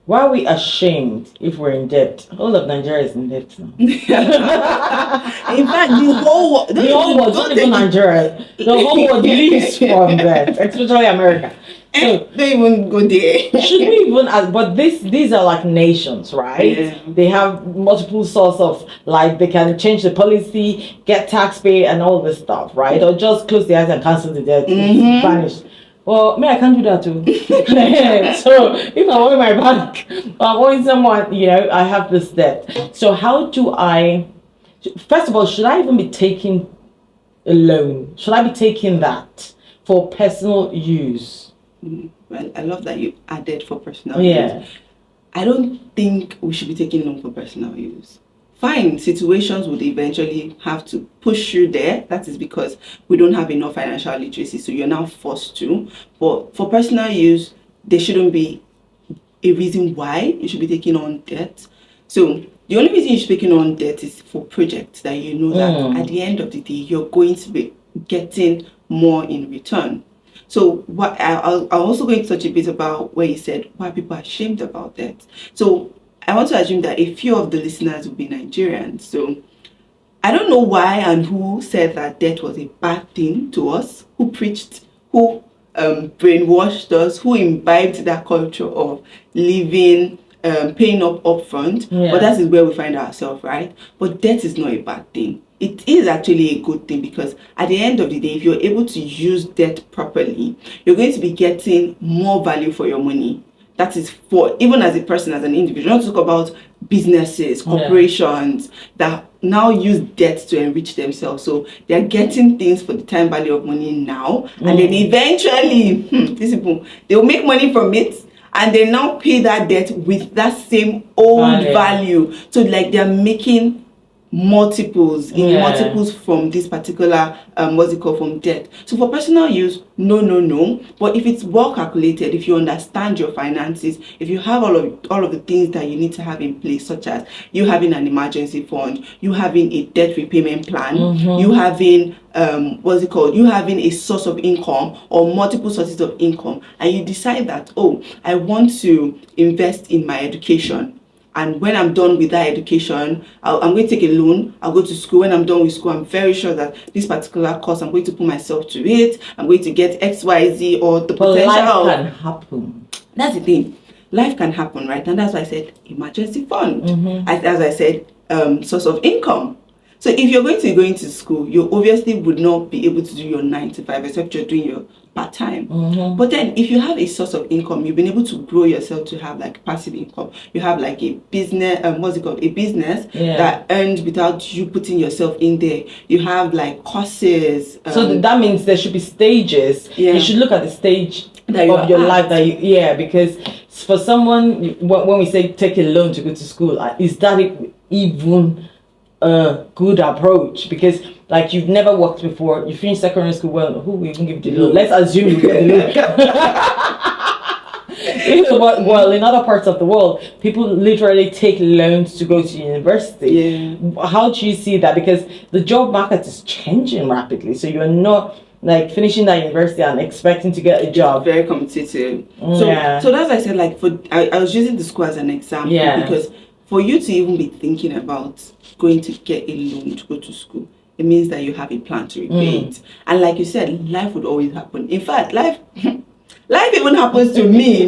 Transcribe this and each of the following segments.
Why are we ashamed if we're in debt? All of Nigeria is in debt now. In fact, the whole world, not even Nigeria, the whole world lives from debt, especially America. So don't even go there. should we even? But these are like nations, right? Yeah. They have multiple sources of, like, they can change the policy, get tax pay, and all this stuff, right? Or just close the eyes and cancel the debt, it's vanished. Well, me, I can't do that too. So if I want my bank, I want someone, I have this debt. So how do I? First of all, should I even be taking a loan? Should I be taking that for personal use? Well, I love that you added for personal use. I don't think we should be taking loan for personal use. Fine, situations would eventually have to push you there. That is because we don't have enough financial literacy, so you're now forced to. But for personal use, there shouldn't be a reason why you should be taking on debt. So the only reason you should be taking on debt is for projects that you know that at the end of the day, you're going to be getting more in return. So what I'm also going to touch a bit about where you said why people are ashamed about debt. So I want to assume that a few of the listeners will be Nigerians. So I don't know why and who said that debt was a bad thing to us, who preached, who brainwashed us, who imbibed that culture of living, paying up upfront. But that is where we find ourselves, right? But debt is not a bad thing. It is actually a good thing, because at the end of the day, if you're able to use debt properly, you're going to be getting more value for your money. That is for even as a person, as an individual. Not to talk about businesses, corporations that now use debt to enrich themselves. So they're getting things for the time value of money now, and then eventually, these people, they'll make money from it, and they now pay that debt with that same old value. So like they're making multiples from this particular from debt. So for personal use, no. But if it's well calculated, if you understand your finances, if you have all of the things that you need to have in place, such as you having an emergency fund, you having a debt repayment plan, you having you having a source of income or multiple sources of income, and you decide that, I want to invest in my education. And when I'm done with that education, I'm going to take a loan. I'll go to school. When I'm done with school, I'm very sure that this particular course, I'm going to put myself to it. I'm going to get X, Y, Z, or the potential. Life can happen. That's the thing. Life can happen, right? And that's why I said emergency fund. As I said, source of income. So if you're going to go into school, you obviously would not be able to do your 9 to 5, except you're doing your part-time. But then if you have a source of income, you've been able to grow yourself to have like passive income. You have like a business, a business that earns without you putting yourself in there. You have like courses. So that means there should be stages. You should look at the stage of your life that because for someone, when we say take a loan to go to school, is that even a good approach? Because like you've never worked before, you finished secondary school, well, who will even give the loan? Let's assume you get the loan. Well, in other parts of the world, people literally take loans to go to university. How do you see that? Because the job market is changing rapidly, so you're not like finishing that university and expecting to get a job. Very competitive. So that's why I said, like, I was using the school as an example, because for you to even be thinking about going to get a loan to go to school, it means that you have a plan to repay it. And like you said, life would always happen. In fact, life even happens to me.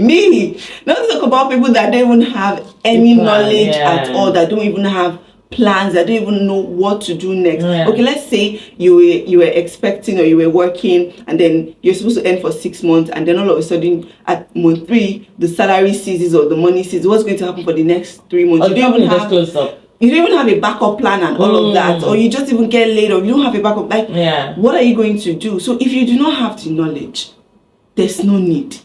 Not to talk about people that don't even have any knowledge at all, that don't even have plans, that don't even know what to do next. Okay, let's say you were expecting, or you were working, and then you're supposed to end for 6 months, and then all of a sudden at month 3 the salary ceases or the money ceases. What's going to happen for the next 3 months? You don't even have a backup plan and all of that, or you just even get laid, or you don't have a backup. What are you going to do? So if you do not have the knowledge, there's no need.